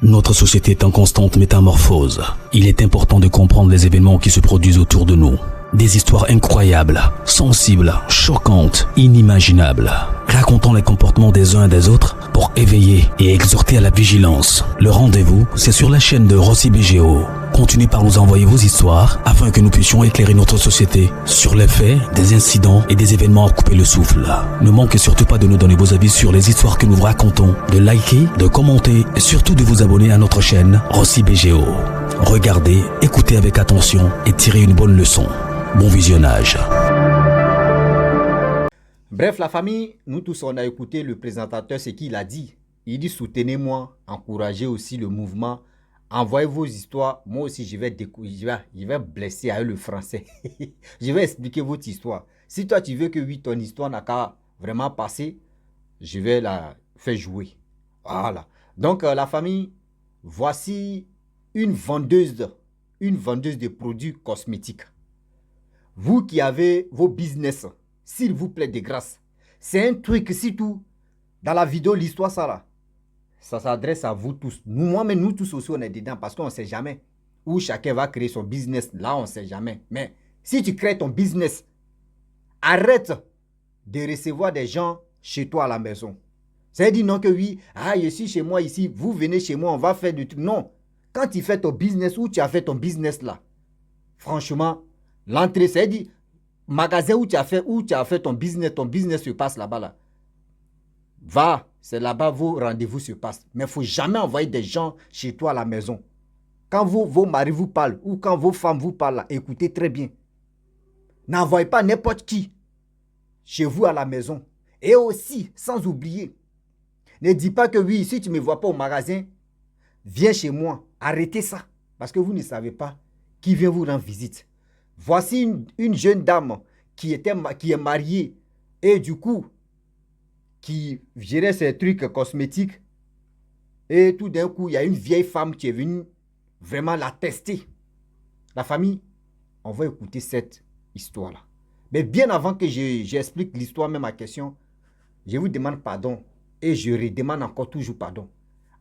Notre société est en constante métamorphose. Il est important de comprendre les événements qui se produisent autour de nous. Des histoires incroyables, sensibles, choquantes, inimaginables. Racontons les comportements des uns et des autres pour éveiller et exhorter à la vigilance. Le rendez-vous, c'est sur la chaîne de Rossi BGO. Continuez par nous envoyer vos histoires afin que nous puissions éclairer notre société sur les faits, des incidents et des événements à couper le souffle. Ne manquez surtout pas de nous donner vos avis sur les histoires que nous vous racontons, de liker, de commenter et surtout de vous abonner à notre chaîne Rossi BGO. Regardez, écoutez avec attention et tirez une bonne leçon. Bon visionnage. Bref, la famille, nous tous, on a écouté le présentateur, ce qu'il a dit. Il dit soutenez-moi, encouragez aussi le mouvement, envoyez vos histoires. Moi aussi, je vais blesser avec le français. Je vais expliquer votre histoire. Si toi, tu veux que oui, ton histoire n'a qu'à vraiment passer, je vais la faire jouer. Voilà. Donc, la famille, voici une vendeuse de produits cosmétiques. Vous qui avez vos business, s'il vous plaît, de grâce. C'est un truc, si tout, dans la vidéo, l'histoire, ça là, ça s'adresse à vous tous. Moi-même, nous tous aussi, on est dedans parce qu'on ne sait jamais où chacun va créer son business. Là, on ne sait jamais. Mais si tu crées ton business, arrête de recevoir des gens chez toi à la maison. C'est-à-dire non que oui, je suis chez moi ici, vous venez chez moi, on va faire du truc. Non. Quand tu fais ton business, où tu as fait ton business là, franchement, l'entrée, c'est-à-dire magasin où tu as fait ton business se passe là-bas. Là. Va, c'est là-bas vos rendez-vous se passent. Mais il ne faut jamais envoyer des gens chez toi à la maison. Quand vos maris vous parlent ou quand vos femmes vous parlent, là, écoutez très bien. N'envoyez pas n'importe qui chez vous à la maison. Et aussi, sans oublier, ne dis pas que oui, si tu ne me vois pas au magasin, viens chez moi. Arrêtez ça. Parce que vous ne savez pas qui vient vous rendre visite. Voici une jeune dame qui est mariée et du coup, qui gérait ses trucs cosmétiques. Et tout d'un coup, il y a une vieille femme qui est venue vraiment la tester. La famille, on va écouter cette histoire-là. Mais bien avant que j'explique l'histoire, même à question, je vous demande pardon et je redemande encore toujours pardon.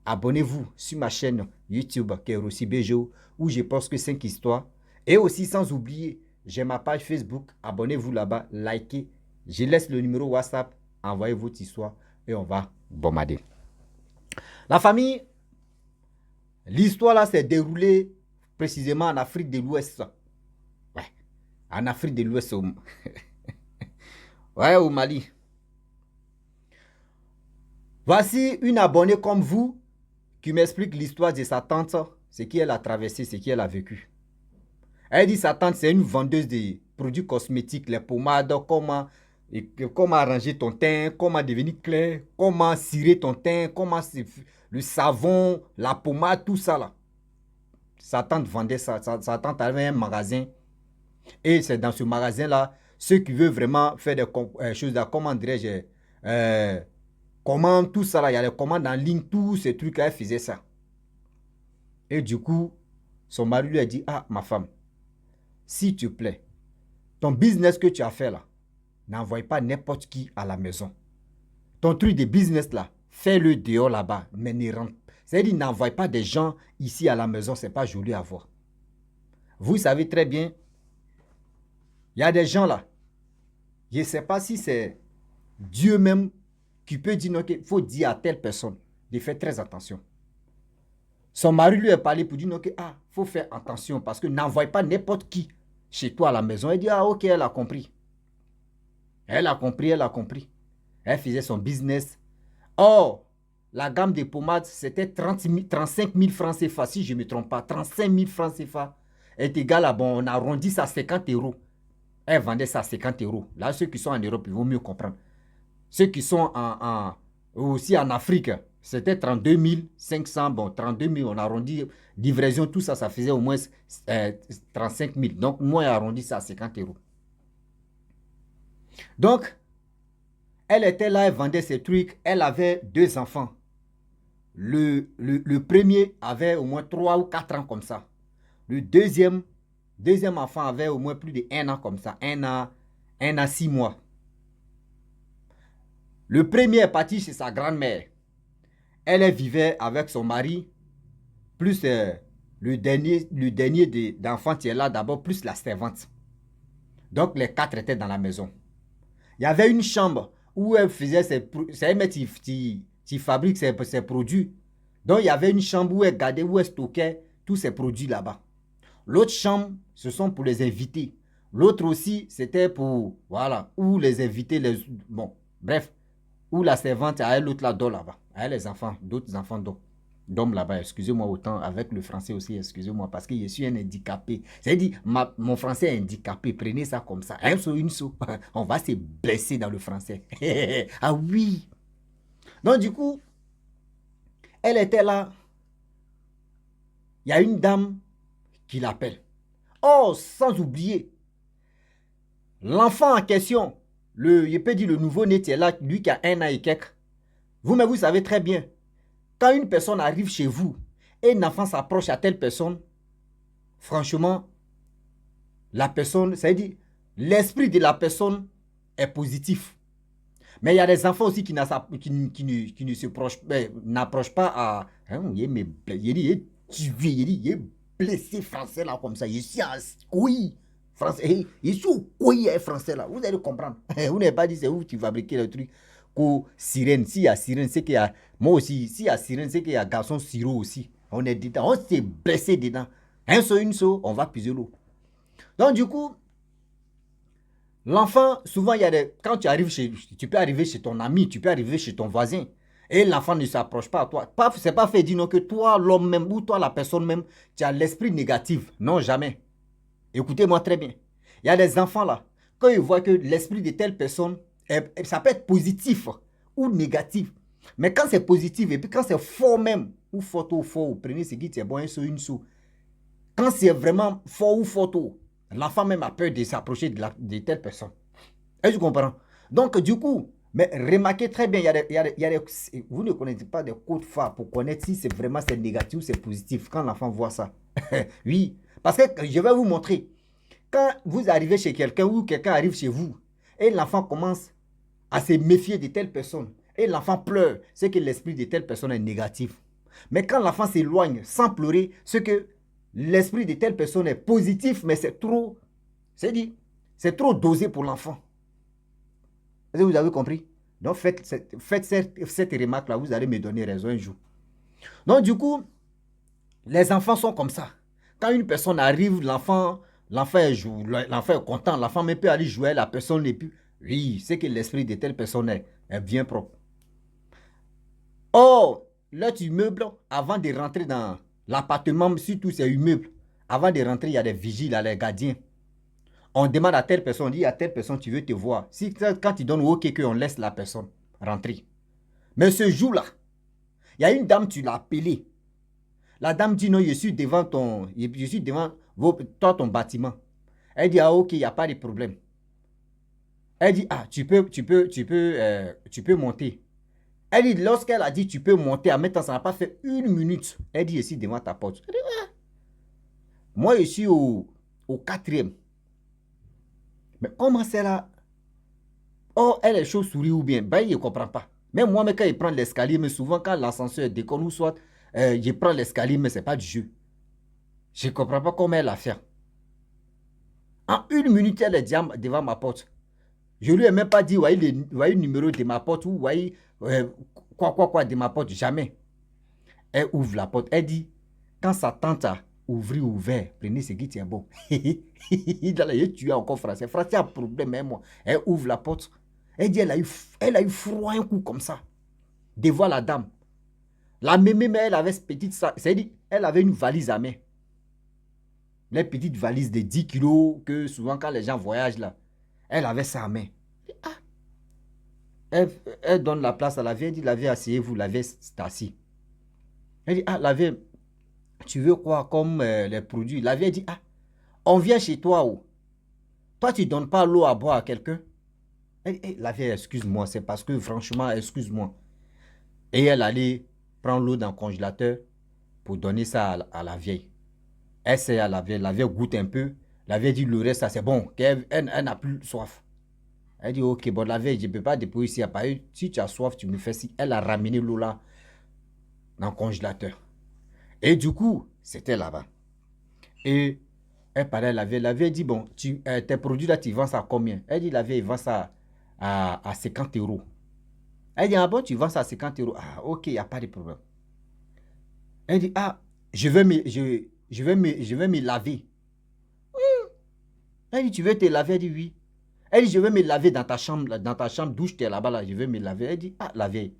Abonnez-vous sur ma chaîne YouTube qui est Rossi BGO où je poste que 5 histoires. Et aussi, sans oublier, j'ai ma page Facebook. Abonnez-vous là-bas, likez. Je laisse le numéro WhatsApp. Envoyez votre histoire et on va bombarder. La famille, l'histoire là s'est déroulée précisément en Afrique de l'Ouest. Ouais, en Afrique de l'Ouest. Ouais, au Mali. Voici une abonnée comme vous qui m'explique l'histoire de sa tante, ce qu'elle a traversé, ce qu'elle a vécu. Elle dit sa tante, c'est une vendeuse de produits cosmétiques, les pommades, comment arranger ton teint, comment devenir clair, comment cirer ton teint, comment le savon, la pommade, tout ça là. Sa tante vendait ça. Sa tante avait un magasin. Et c'est dans ce magasin-là, ceux qui veulent vraiment faire des choses là, comment dirais-je, comment tout ça là, il y a les commandes en ligne, tous ces trucs là, elle faisait ça. Et du coup, son mari lui a dit, ah, ma femme, s'il te plaît, ton business que tu as fait là, n'envoie pas n'importe qui à la maison. Ton truc de business là, fais-le dehors là-bas, mais ne rentre. C'est-à-dire, n'envoie pas des gens ici à la maison, c'est pas joli à voir. Vous savez très bien, il y a des gens là, je ne sais pas si c'est Dieu même qui peut dire qu'il faut dire à telle personne de faire très attention. Son mari lui a parlé pour dire que faut faire attention parce que n'envoie pas n'importe qui chez toi à la maison. Elle dit ok, elle a compris. Elle a compris. Elle faisait son business. Or, la gamme de pommades, c'était 35 000 francs CFA, si je ne me trompe pas. 35 000 francs CFA est égal à, bon, on arrondit ça à 50 euros. Elle vendait ça à 50 euros. Là, ceux qui sont en Europe, ils vont mieux comprendre. Ceux qui sont aussi en Afrique, c'était 32 500. Bon, 32 000, on arrondit. Livraison, tout ça, ça faisait au moins 35 000. Donc, moi, j'ai arrondi ça à 50 euros. Donc, elle était là, elle vendait ses trucs. Elle avait 2 enfants. Le premier avait au moins 3 ou 4 ans comme ça. Le deuxième enfant avait au moins plus de 1 an comme ça. 1 an, 6 mois. Le premier est parti chez sa grand-mère. Elle vivait avec son mari plus le dernier d'enfant qui est là d'abord, plus la servante. Donc, les 4 étaient dans la maison. Il y avait une chambre où elle faisait c'est elle qui fabrique ses produits. Donc, il y avait une chambre où elle gardait, où elle stockait tous ses produits là-bas. L'autre chambre, ce sont pour les invités. L'autre aussi, c'était pour, voilà, où les invités, bon, bref, où la servante, à elle, l'autre là, dort là-bas. À elle, les enfants, d'autres enfants dorment là-bas. Excusez-moi autant, avec le français aussi, excusez-moi, parce que je suis un handicapé. C'est-à-dire, mon français est handicapé, prenez ça comme ça. Un saut, une saut. On va se blesser dans le français. Ah oui. Donc, du coup, elle était là. Il y a une dame qui l'appelle. Oh, sans oublier, l'enfant en question, je peux dire le nouveau-né qui est là, lui qui a 1 an et quelques. Vous, mais vous savez très bien, quand une personne arrive chez vous et un enfant s'approche à telle personne, franchement, la personne, c'est-à-dire, l'esprit de la personne est positif. Mais il y a des enfants aussi qui ne n'approchent pas à... Hein, il est blessé français là comme ça. Je suis en couille français. Je suis au couille français là. Vous allez comprendre. Vous n'avez pas dit c'est où tu fabriquez le truc. Sirène. S'il y a sirène, c'est qu'il y a... Moi aussi, s'il y a sirène, c'est qu'il y a garçon sirop aussi. On est dedans. On s'est blessé dedans. Un saut, une saut, on va puiser l'eau. Donc du coup... L'enfant, souvent, quand tu peux arriver chez ton ami, tu peux arriver chez ton voisin, et l'enfant ne s'approche pas à toi. C'est pas fait dire non que toi, l'homme même, ou toi, la personne même, tu as l'esprit négatif. Non, jamais. Écoutez-moi très bien. Il y a des enfants là, quand ils voient que l'esprit de telle personne, ça peut être positif ou négatif. Mais quand c'est positif, et puis quand c'est fort même, ou fort ou fort, prenez ce qui est bon, un sou, une sou. Quand c'est vraiment fort ou fort, l'enfant même a peur de s'approcher de telle personne. Est-ce que tu comprends? Donc, du coup, mais remarquez très bien, vous ne connaissez pas des codes phares pour connaître si c'est vraiment négatif ou c'est positif quand l'enfant voit ça. Oui, parce que je vais vous montrer. Quand vous arrivez chez quelqu'un ou quelqu'un arrive chez vous et l'enfant commence à se méfier de telle personne et l'enfant pleure, c'est que l'esprit de telle personne est négatif. Mais quand l'enfant s'éloigne sans pleurer, c'est que l'esprit de telle personne est positif, mais c'est trop, c'est trop dosé pour l'enfant. Est-ce que vous avez compris? Donc faites cette remarque-là, vous allez me donner raison un jour. Donc du coup, les enfants sont comme ça. Quand une personne arrive, l'enfant est content, l'enfant même peut aller jouer, la personne n'est plus. Oui, c'est que l'esprit de telle personne est bien propre. Or, là tu meubles, avant de rentrer dans l'appartement, surtout c'est immeuble, avant de rentrer, il y a des vigiles, les gardiens. On demande à telle personne, on dit à telle personne, tu veux te voir. Si, quand tu donnes OK, on laisse la personne rentrer. Mais ce jour-là, il y a une dame, tu l'as appelée. La dame dit non, je suis devant ton bâtiment. Elle dit, ah OK, il n'y a pas de problème. Elle dit, ah, tu peux monter. Elle dit, lorsqu'elle a dit, tu peux monter, en même temps, ça n'a pas fait 1 minute. Elle dit, je suis devant ta porte. Elle dit, ah. Moi, je suis au 4e. Mais comment c'est là? Oh, elle est chauve-souris ou bien? Ben, je ne comprends pas. Même moi, quand il prend l'escalier, mais souvent, quand l'ascenseur décolle ou soit, je prends l'escalier, mais ce n'est pas du jeu. Je ne comprends pas comment elle a fait. En 1 minute, elle est devant ma porte. Je ne lui ai même pas dit, voyez le numéro de ma porte ou voyez quoi de ma porte. Jamais. Elle ouvre la porte. Elle dit, quand sa tante a ouvert, prenez ce qui tient bon. Tu as encore français. Français a un problème, hein, moi. Elle ouvre la porte. Elle dit, elle a eu froid un coup comme ça. Devant la dame. La mémé, mais elle avait cette petite sac. C'est-à-dire, elle avait une valise à main. Les petites valises de 10 kilos que souvent quand les gens voyagent là, elle avait ça à main. Ah. Elle donne la place à la vieille, elle dit, la vieille, asseyez-vous, la vieille, c'est assis. Elle dit, ah, la vieille, tu veux quoi comme les produits? La vieille dit, ah, on vient chez toi, oh. Toi, tu ne donnes pas l'eau à boire à quelqu'un? La vieille, excuse-moi, c'est parce que franchement, excuse-moi. Et elle allait prendre l'eau dans le congélateur pour donner ça à la vieille. Elle sait à la vieille goûte un peu. La vieille dit, le reste, ça c'est bon, elle n'a plus soif. Elle dit, ok, bon, la vieille, je ne peux pas déposer ici à Paris. Si tu as soif, tu me fais ci. Elle a ramené l'eau là dans le congélateur. Et du coup, c'était là-bas. Et elle parlait à la vieille. La vieille dit, bon, tes produits là, tu vends ça à combien? Elle dit, la vieille vend ça à 50 euros. Elle dit, ah bon, tu vends ça à 50 euros. Ah, ok, il n'y a pas de problème. Elle dit, ah, je vais me laver. Elle dit, tu veux te laver? Elle dit, oui. Elle dit, je vais me laver dans ta chambre douche, tu es là-bas, là, je vais me laver. Elle dit, ah, la vieille,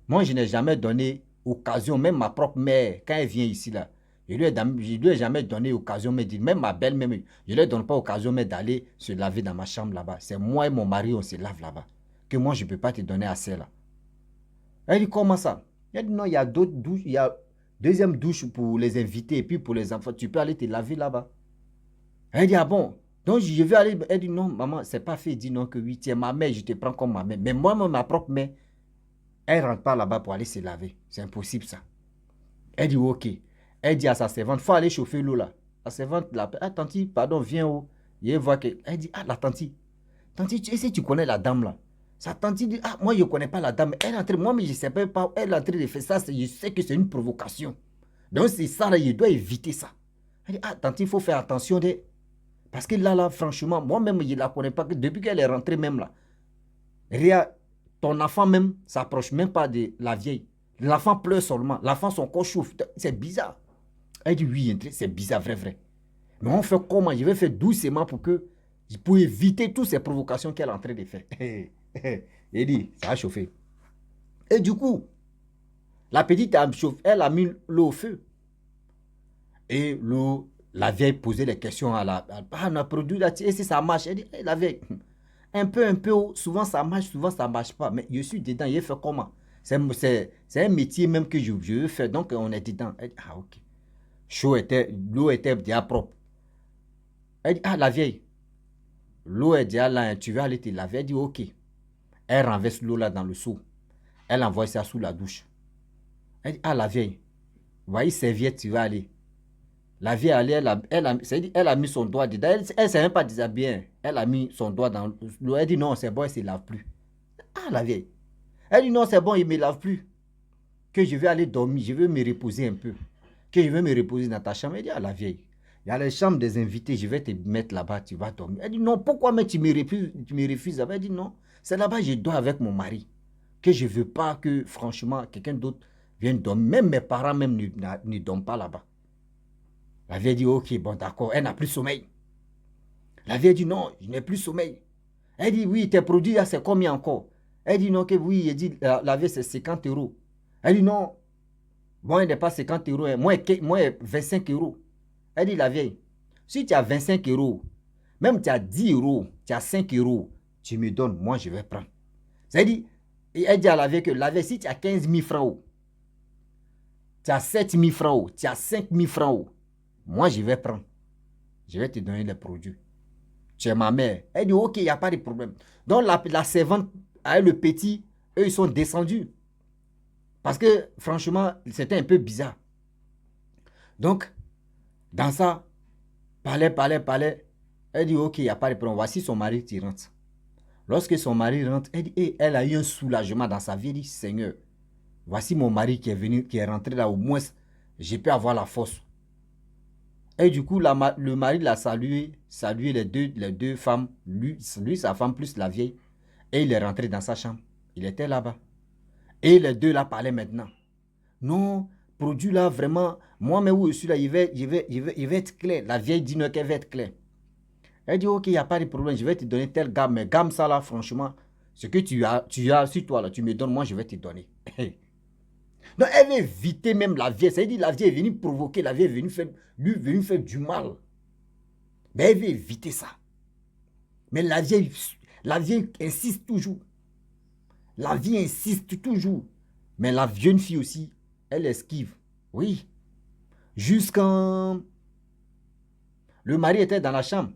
moi, je n'ai jamais donné occasion, même ma propre mère, quand elle vient ici, là, je lui ai jamais donné occasion, mais même ma belle, même, je ne lui donne pas occasion, mais d'aller se laver dans ma chambre là-bas. C'est moi et mon mari, on se lave là-bas. Que moi, je ne peux pas te donner assez là. Elle dit, comment ça? Elle dit, non, il y a d'autres douches, il y a deuxième douche pour les invités et puis pour les enfants, tu peux aller te laver là-bas. Elle dit, ah bon? Donc, je vais aller. Elle dit, non, maman, c'est pas fait. Elle dit, non, que oui, tu es ma mère, je te prends comme ma mère. Mais moi, ma propre mère, elle ne rentre pas là-bas pour aller se laver. C'est impossible, ça. Elle dit, ok. Elle dit à sa servante, il faut aller chauffer l'eau là. La servante l'appelle, ah, tanti, pardon, viens où? Et elle voit que. Elle dit, ah, la tanti. Tanti, est-ce que tu connais la dame là? Sa tanti dit, ah, moi, je ne connais pas la dame. Elle est en train, moi, mais je ne sais pas, elle est en train de faire ça. Je sais que c'est une provocation. Donc, c'est ça, là, je dois éviter ça. Elle dit, ah, tanti, il faut faire attention de. Parce que là, franchement, moi-même, je ne la connais pas. Depuis qu'elle est rentrée même là, Ria, ton enfant même s'approche même pas de la vieille. L'enfant pleure seulement. L'enfant, son corps chauffe. C'est bizarre. Elle dit, oui, c'est bizarre, vrai. Mais on fait comment? Je vais faire doucement pour éviter toutes ces provocations qu'elle est en train de faire. Elle dit, ça a chauffé. Et du coup, la petite, elle a mis l'eau au feu. Et l'eau, la vieille posait des questions à on a produit là, et si ça marche, elle dit, la vieille, un peu, souvent ça marche pas, mais je suis dedans, il fait comment? C'est un métier même que je veux faire, donc on est dedans. Elle dit, ah ok. L'eau était déjà propre. Elle dit, ah la vieille, l'eau est déjà là, tu vas aller te laver. Elle dit, ok. Elle renverse l'eau là dans le seau. Elle envoie ça sous la douche. Elle dit, ah la vieille, voyez serviette, tu vas aller. La vieille, elle a mis son doigt dedans. Elle ne s'est même pas déshabillée. Elle a mis son doigt dans l'eau. Elle dit non, c'est bon, elle ne se lave plus. Ah, la vieille. Elle dit non, c'est bon, il ne me lave plus. Que je vais aller dormir, je vais me reposer un peu. Que je vais me reposer dans ta chambre. Elle dit, ah, la vieille, il y a les chambres des invités, je vais te mettre là-bas, tu vas dormir. Elle dit non, pourquoi mais tu me refuses? Elle dit non, c'est là-bas, je dors avec mon mari. Que je ne veux pas que, franchement, quelqu'un d'autre vienne dormir. Même mes parents même ne dorment pas là-bas. La vieille dit, ok, bon, d'accord, elle n'a plus sommeil. La vieille dit, non, je n'ai plus sommeil. Elle dit, oui, tes produits, c'est combien encore? Elle dit, non, que oui, elle dit, la vieille, c'est 50 euros. Elle dit, non, moi, il n'est pas 50 euros, moi, 25 euros. Elle dit, la vieille, si tu as 25 euros, même tu as 10 euros, tu as 5 euros, tu me donnes, moi, je vais prendre. C'est-à-dire, elle dit à la vieille que, la vieille, si tu as 15 000 francs, tu as 7 000 francs, tu as 5 000 francs, moi, je vais prendre. Je vais te donner les produits. Tu es ma mère. Elle dit, ok, il n'y a pas de problème. Donc, la servante, avec le petit, eux, ils sont descendus. Parce que, franchement, c'était un peu bizarre. Donc, dans ça, parlait. Elle dit, ok, il n'y a pas de problème. Voici son mari qui rentre. Lorsque son mari rentre, elle dit, elle a eu un soulagement dans sa vie. Elle dit, Seigneur, voici mon mari qui est venu, qui est rentré là, au moins, je peux avoir la force. Et du coup, le mari l'a salué les deux femmes, lui, sa femme plus la vieille. Et il est rentré dans sa chambre. Il était là-bas. Et les deux là parlaient maintenant. Non, produit là, vraiment, moi, mais où je suis là, il va être clair. La vieille dit non, qu'elle va être claire. Elle dit, ok, il n'y a pas de problème, je vais te donner telle gamme. Mais gamme ça là, franchement, ce que tu as sur toi là, tu me donnes, moi, je vais te donner. Donc, elle veut éviter même la vieille. Ça veut dire la vieille est venue provoquer, la vieille est venue faire du mal. Mais elle veut éviter ça. Mais la vieille insiste toujours. La vieille insiste toujours. Mais la jeune fille aussi, elle esquive. Oui. Jusqu'en... Le mari était dans la chambre.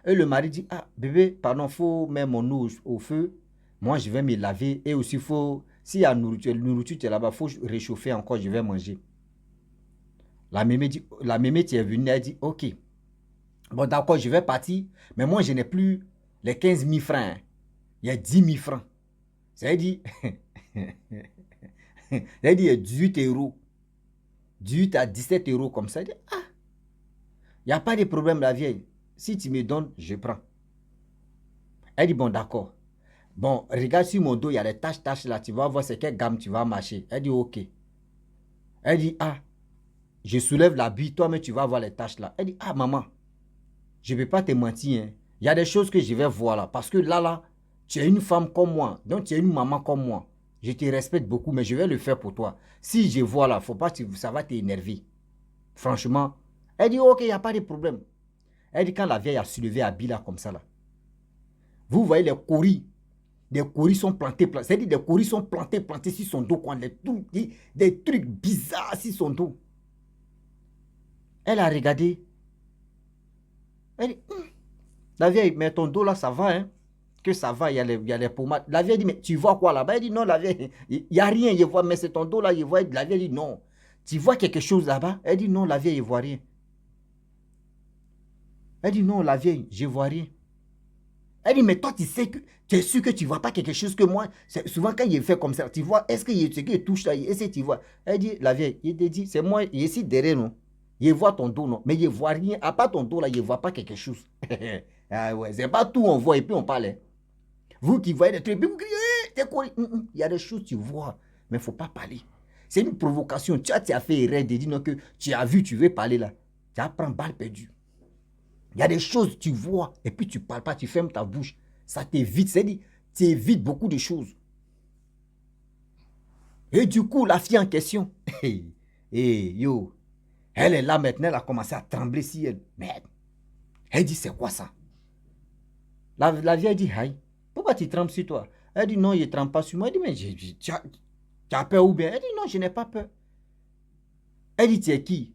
Et le mari dit, ah, bébé, pardon, faut mettre mon eau au feu. Moi, je vais me laver. Et aussi, s'il y a nourriture tu es là-bas, il faut réchauffer encore, je vais manger. La mémé qui est venue, elle dit, ok, bon d'accord, je vais partir, mais moi je n'ai plus les 15 000 francs, hein. Il y a 10 000 francs. Ça veut dire, il y a 18 euros. 18 à 17 euros comme ça. Elle dit, ah, il n'y a pas de problème, la vieille. Si tu me donnes, je prends. Elle dit, bon, d'accord. Bon, regarde sur mon dos, il y a les taches là. Tu vas voir c'est quelle gamme tu vas marcher. Elle dit, ok. Elle dit, ah, je soulève la bille, toi-même tu vas voir les taches là. Elle dit, ah, maman, je ne vais pas te mentir. Hein. Il y a des choses que je vais voir là. Parce que là, tu es une femme comme moi. Donc, tu es une maman comme moi. Je te respecte beaucoup, mais je vais le faire pour toi. Si je vois là, faut pas, ça va t'énerver. Franchement. Elle dit, ok, il n'y a pas de problème. Elle dit, quand la vieille a soulevé Abi là, comme ça là. Vous voyez les courris. Des courris sont plantés. C'est-à-dire des courris sont plantés sur son dos. Quoi, des trucs bizarres sur son dos. Elle a regardé. Elle dit, la vieille, mais ton dos là, ça va, hein? Que ça va, il y a les pommades. La vieille dit, mais tu vois quoi là-bas? Elle dit, non, la vieille, il n'y a rien, je vois, mais c'est ton dos là, je vois. La vieille dit, non. Tu vois quelque chose là-bas? Elle dit, non, la vieille, je ne vois rien. Elle dit, non, la vieille, je ne vois rien. Elle dit, mais toi, tu sais que, tu es sûr que tu ne vois pas quelque chose que moi, souvent quand il fait comme ça, tu vois, est-ce que ce qu'il touche là, est-ce que tu vois? Elle dit, la vieille, il te dit, c'est moi, il est ici derrière, non? Je vois ton dos, non? Mais je ne vois rien, à part ton dos là, je ne vois pas quelque chose. Ah ouais, c'est pas tout on voit et puis on parle. Hein. Vous qui voyez des trucs, puis vous criez, t'es quoi? Il y a des choses que tu vois, mais il ne faut pas parler. C'est une provocation. Tu as fait erreur de dire non, que tu as vu, tu veux parler là. Tu apprends balle perdue. Il y a des choses que tu vois et puis tu ne parles pas, tu fermes ta bouche. Ça t'évite, c'est-à-dire, tu évites beaucoup de choses. Et du coup, la fille en question, yo, elle est là maintenant, elle a commencé à trembler si elle. Merde. Elle dit, c'est quoi ça? La vieille dit, aïe, pourquoi tu trembles sur toi? Elle dit, non, je ne tremble pas sur moi. Elle dit, mais tu as peur ou bien? Elle dit, non, je n'ai pas peur. Elle dit, tu es qui?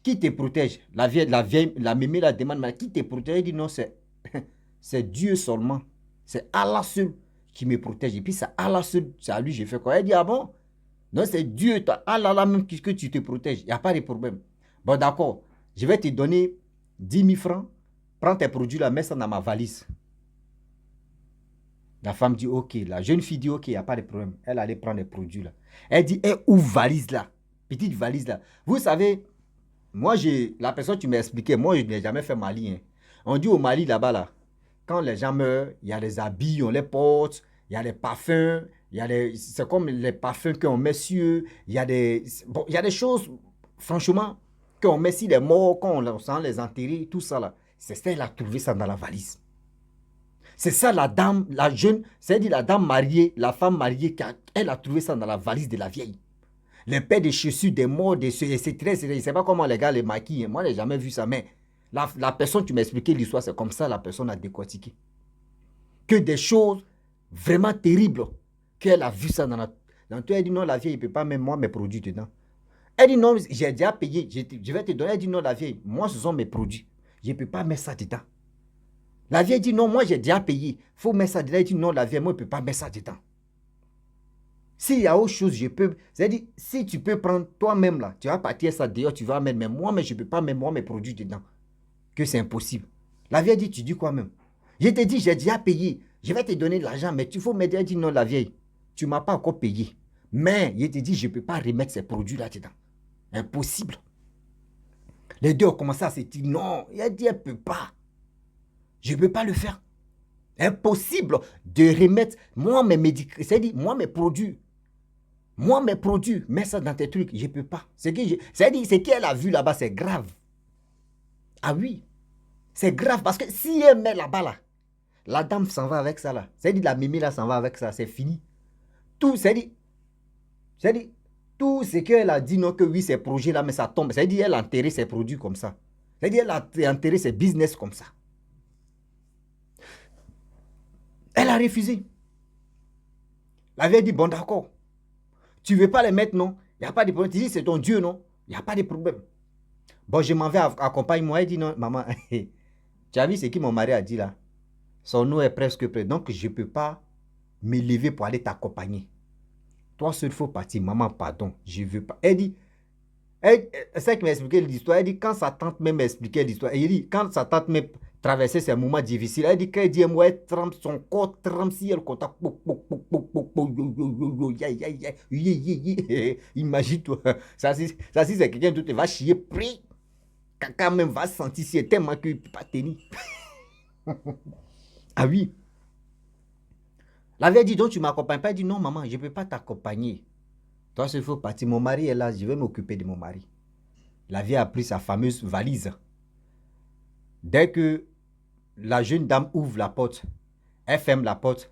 Qui te protège? La mémé la demande, mais qui te protège? Elle dit, non, c'est Dieu seulement. C'est Allah seul qui me protège. Et puis c'est Allah seul, c'est à lui j'ai fait quoi? Elle dit, ah bon? Non, c'est Dieu, Allah là même que tu te protèges. Il n'y a pas de problème. Bon, d'accord, je vais te donner 10 000 francs. Prends tes produits là, mets ça dans ma valise. La femme dit, ok. La jeune fille dit, ok, il n'y a pas de problème. Elle allait prendre les produits là. Elle dit, ouvre valise là. Petite valise là. Vous savez, moi, la personne qui m'a expliqué, moi, je n'ai jamais fait Mali. Hein. On dit au Mali là-bas là, quand les gens meurent, il y a des habits, on les porte, il y a des parfums, c'est comme les parfums qu'on met sur eux, il y a des choses, franchement, qu'on met sur les morts, quand on sent les enterrer, tout ça là. C'est ça, elle a trouvé ça dans la valise. C'est ça la dame, la jeune, c'est-à-dire la dame mariée, la femme mariée, elle a trouvé ça dans la valise de la vieille. Les paires de chaussures, des morts, je ne sais pas comment les gars les maquillent. Moi, je n'ai jamais vu ça, mais la personne qui m'a expliqué l'histoire, c'est comme ça la personne a décortiqué. Que des choses vraiment terribles, qu'elle a vu ça dans la... Elle dit non, la vieille, il ne peut pas mettre moi mes produits dedans. Elle dit non, j'ai déjà payé, je vais te donner. Elle dit non, la vieille, moi, ce sont mes produits. Je ne peux pas mettre ça dedans. La vieille dit non, moi, j'ai déjà payé. Il faut mettre ça dedans. Elle dit non, la vieille, moi, je ne peux pas mettre ça dedans. S'il y a autre chose, je peux... C'est-à-dire, si tu peux prendre toi-même là, tu vas partir ça dehors, tu vas mettre, mais je ne peux pas mettre moi mes produits dedans. Que c'est impossible. La vieille dit, tu dis quoi même? Je te dis, j'ai déjà payé. Je vais te donner de l'argent, mais tu faut m'aider. Elle dit, non, la vieille, tu ne m'as pas encore payé. Mais je te dis, je ne peux pas remettre ces produits là-dedans. Impossible. Les deux ont commencé à se dire, non. Elle dit, elle ne peut pas. Je ne peux pas le faire. Impossible de remettre, moi, mes médicaments, c'est-à-dire, moi, mes produits. Moi, mes produits, mets ça dans tes trucs, je ne peux pas. C'est-à-dire, ce qu'elle a vu là-bas, c'est grave. Ah oui, c'est grave parce que si elle met là-bas, là, la dame s'en va avec ça, là. C'est-à-dire, la mémé, là, s'en va avec ça, c'est fini. Tout, c'est-à-dire, tout ce qu'elle a dit, non, que oui, ces projets-là, mais ça tombe. C'est-à-dire, elle a enterré ses produits comme ça. C'est-à-dire, elle a enterré ses business comme ça. Elle a refusé. La vieille dit, bon, d'accord. Tu ne veux pas les mettre, non? Il n'y a pas de problème. Tu dis, c'est ton Dieu, non? Il n'y a pas de problème. Bon, je m'en vais accompagner moi. Elle dit, non, maman, tu as vu ce que mon mari a dit là? Son eau est presque prêt. Donc, je ne peux pas me lever pour aller t'accompagner. Toi seul, il faut partir. Maman, pardon, je ne veux pas. Elle dit, c'est elle qui m'a expliqué l'histoire. Elle dit, quand sa tante même m'a expliqué l'histoire, elle dit, quand sa tante même traverser ces moments difficiles. Elle dit qu'elle dit, moi, elle trempe, son corps trempe si elle contacte. Imagine-toi. Ça, si c'est quelqu'un d'autre, va chier, pris. Caca même va sentir si c'est tellement qu'il ne peut pas tenir. Ah oui. La vieille dit, donc tu ne m'accompagnes pas. Elle dit, non, maman, je ne peux pas t'accompagner. Toi, il faut partir. Mon mari est là, je vais m'occuper de mon mari. La vieille a pris sa fameuse valise. Dès que la jeune dame ouvre la porte, elle ferme la porte,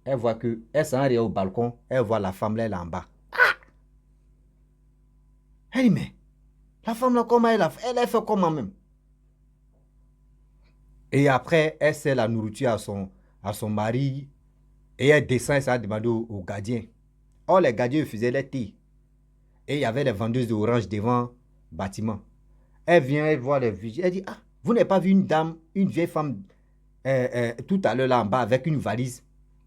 elle voit que, elle s'en est au balcon, elle voit la femme là, elle est en bas. Ah! Elle dit, mais, la femme là, comment elle a fait comment même? Et après, elle sert la nourriture à son mari, et elle descend et ça a demandé au gardien. Or, les gardiens faisaient les thés. Et il y avait les vendeuses d'oranges devant le bâtiment. Elle vient, elle voit les vigiles. Elle dit, ah, vous n'avez pas vu une dame, une vieille femme tout à l'heure là en bas avec une valise?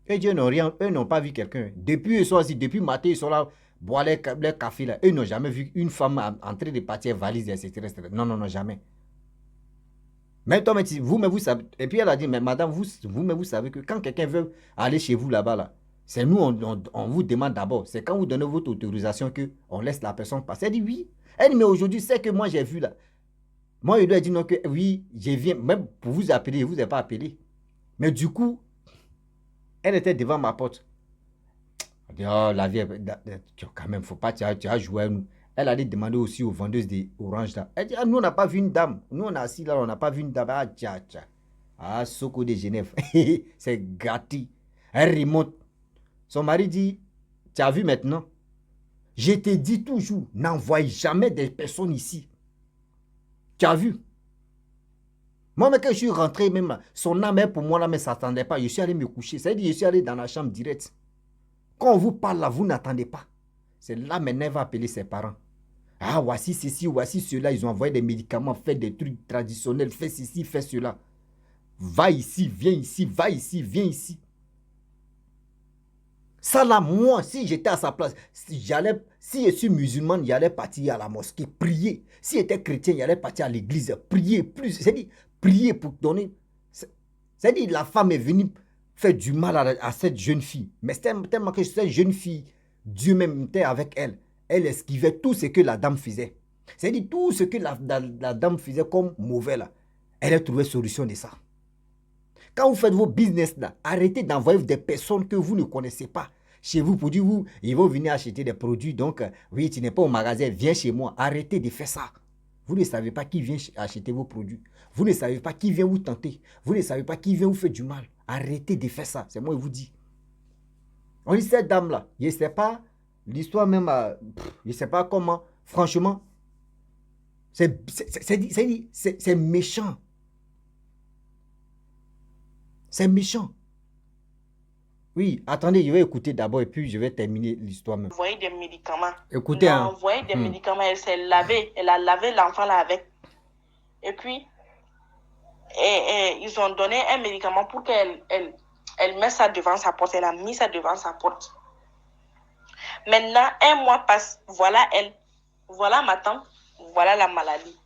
Et Dieu n'ont rien, eux n'ont pas vu quelqu'un. Depuis ils sont assis, depuis matin, ils sont là, boire les cafés là. Eux n'ont jamais vu une femme en train de partir valise, etc., etc. Non, non, non, jamais. Mais toi, vous-même, vous savez. Et puis elle a dit, mais madame, vous-même, vous savez que quand quelqu'un veut aller chez vous là-bas, là, c'est nous, on vous demande d'abord. C'est quand vous donnez votre autorisation qu'on laisse la personne passer. Elle dit oui. Elle dit, mais aujourd'hui, c'est que moi j'ai vu là. Moi, il lui a dit non, que oui, je viens, même pour vous appeler, je ne vous ai pas appelé. Mais du coup, elle était devant ma porte. Elle dit, oh, la vie, quand même, faut pas, tu as joué à nous. Elle allait demander aussi aux vendeuses d'oranges là. Elle dit, ah, nous, on n'a pas vu une dame. Nous, on est assis là, on n'a pas vu une dame. Ah, tcha, tcha. Ah, Soko de Genève. C'est gâté. Elle remonte. Son mari dit, tu as vu maintenant? Je te dis toujours, n'envoie jamais des personnes ici. Tu as vu? Moi, mais quand je suis rentré, même son âme pour moi, là, mais ça n'attendait pas. Je suis allé me coucher. C'est-à-dire, je suis allé dans la chambre direct. Quand on vous parle là, vous n'attendez pas. C'est là maintenant elle va appeler ses parents. Ah, voici ceci, voici cela. Ils ont envoyé des médicaments, fait des trucs traditionnels, fait ceci, fait cela. Va ici, viens ici, va ici, viens ici. Ça là, moi, si j'étais à sa place, si je suis musulman, j'allais partir à la mosquée, prier. Si j'étais chrétien, j'allais partir à l'église, prier plus. C'est-à-dire, prier pour donner. C'est-à-dire, la femme est venue faire du mal à cette jeune fille. Mais c'est tellement que cette jeune fille, Dieu même était avec elle. Elle esquivait tout ce que la dame faisait. C'est-à-dire, tout ce que la dame faisait comme mauvais là, elle a trouvé solution de ça. Quand vous faites vos business là, arrêtez d'envoyer des personnes que vous ne connaissez pas chez vous pour dire, ils vont venir acheter des produits. Donc, oui, tu n'es pas au magasin, viens chez moi. Arrêtez de faire ça. Vous ne savez pas qui vient acheter vos produits. Vous ne savez pas qui vient vous tenter. Vous ne savez pas qui vient vous faire du mal. Arrêtez de faire ça. C'est moi qui vous dis. On dit, cette dame-là, je ne sais pas, l'histoire même, je ne sais pas comment. Franchement, c'est méchant. C'est méchant. Oui, attendez, je vais écouter d'abord et puis je vais terminer l'histoire même. Envoyer des médicaments. Écoutez, hein. Envoyer des médicaments, elle s'est lavée. Elle a lavé l'enfant là avec. Et puis, ils ont donné un médicament pour qu'elle mette ça devant sa porte. Elle a mis ça devant sa porte. Maintenant, un mois passe. Voilà elle. Voilà ma tante. Voilà la maladie.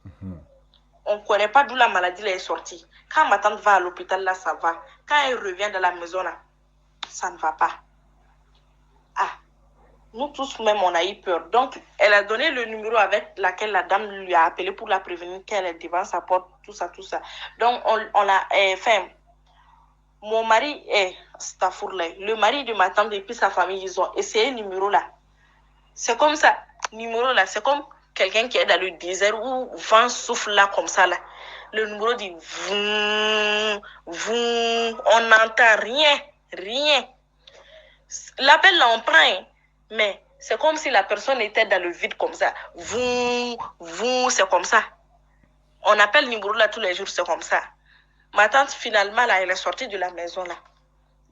On ne connaît pas d'où la maladie est sortie. Quand ma tante va à l'hôpital, là, ça va. Quand elle revient dans la maison, là, ça ne va pas. Ah, nous tous même, on a eu peur. Donc, elle a donné le numéro avec lequel la dame lui a appelé pour la prévenir qu'elle est devant sa porte, tout ça, tout ça. Donc, on l'a fait. Mon mari est Stafourlay. Le mari de ma tante et puis sa famille, ils ont essayé le numéro là. C'est comme ça. Numéro là, c'est comme quelqu'un qui est dans le désert où vent souffle là comme ça là. Le numéro dit vroom, vroom, on n'entend rien. L'appel là on prend, mais c'est comme si la personne était dans le vide comme ça. Vroom, c'est comme ça. On appelle le numéro là tous les jours, c'est comme ça. Ma tante finalement là, elle est sortie de la maison là.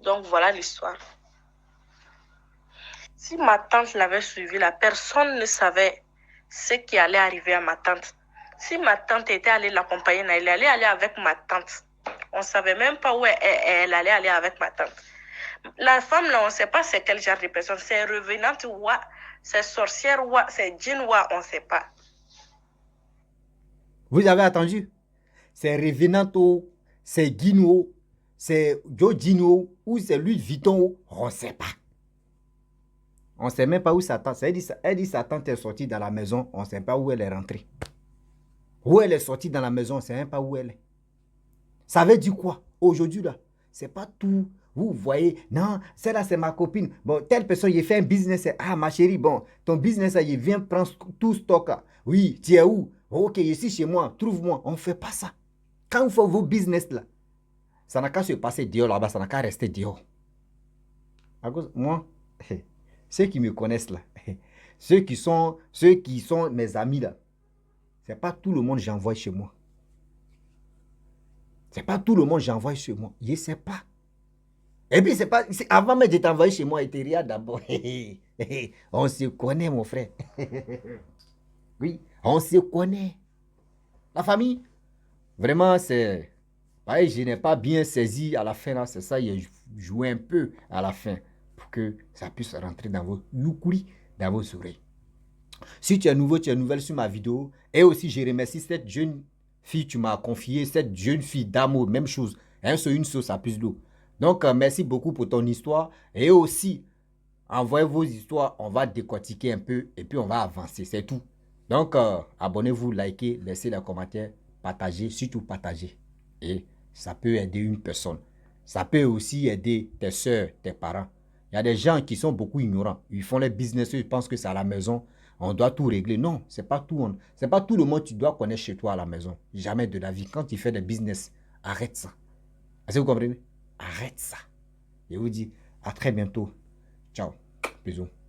Donc voilà l'histoire. Si ma tante l'avait suivi, la personne ne savait ce qui allait arriver à ma tante. Si ma tante était allée l'accompagner, elle allait aller avec ma tante. On ne savait même pas où elle allait aller avec ma tante. La femme, là, on ne sait pas c'est quel genre de personne. C'est revenante ou c'est sorcière ou c'est djinn ou on ne sait pas. Vous avez attendu? c'est Revenanto, c'est Guino, c'est Giorgino ou c'est Louis Vuitton, on ne sait pas. On ne sait même pas où sa tante. Elle dit sa tante est sortie dans la maison, on ne sait pas où elle est rentrée. Où elle est sortie dans la maison, on ne sait même pas où elle est. Ça veut dire quoi? Aujourd'hui, là, c'est pas tout. Vous voyez, non, celle-là, c'est ma copine. Bon, telle personne, il fait un business. Ah, ma chérie, bon, ton business, il vient prendre tout stock. Oui, tu es où? Ok, ici chez moi, trouve-moi. On ne fait pas ça. Quand vous faites vos business, là, ça n'a qu'à se passer dehors là-bas, ça n'a qu'à rester dehors. À cause, moi, ceux qui me connaissent là, ceux qui sont mes amis là, c'est pas tout le monde que j'envoie chez moi. C'est pas tout le monde que j'envoie chez moi. Je ne sais pas. Et puis, c'est pas. Avant même de t'envoyer chez moi, Eteria d'abord. On se connaît, mon frère. Oui, on se connaît. La famille, vraiment, c'est. Pareil, je n'ai pas bien saisi à la fin, là. C'est ça, il a joué un peu à la fin pour que ça puisse rentrer dans vos yukuri, dans vos oreilles. Si tu es nouveau, tu es nouvelle sur ma vidéo. Et aussi, je remercie cette jeune fille que tu m'as confiée, cette jeune fille d'amour, même chose. Un sur une sauce à plus d'eau. Donc, merci beaucoup pour ton histoire. Et aussi, envoyez vos histoires, on va décortiquer un peu et puis on va avancer, c'est tout. Donc, abonnez-vous, likez, laissez les commentaires, partagez, surtout partagez. Et ça peut aider une personne. Ça peut aussi aider tes soeurs, tes parents. Il y a des gens qui sont beaucoup ignorants. Ils font les business, ils pensent que c'est à la maison. On doit tout régler. Non, c'est pas tout. C'est pas tout le monde que tu dois connaître chez toi à la maison. Jamais de la vie. Quand tu fais des business, arrête ça. Est-ce que vous comprenez? Arrête ça. Je vous dis à très bientôt. Ciao. Bisous.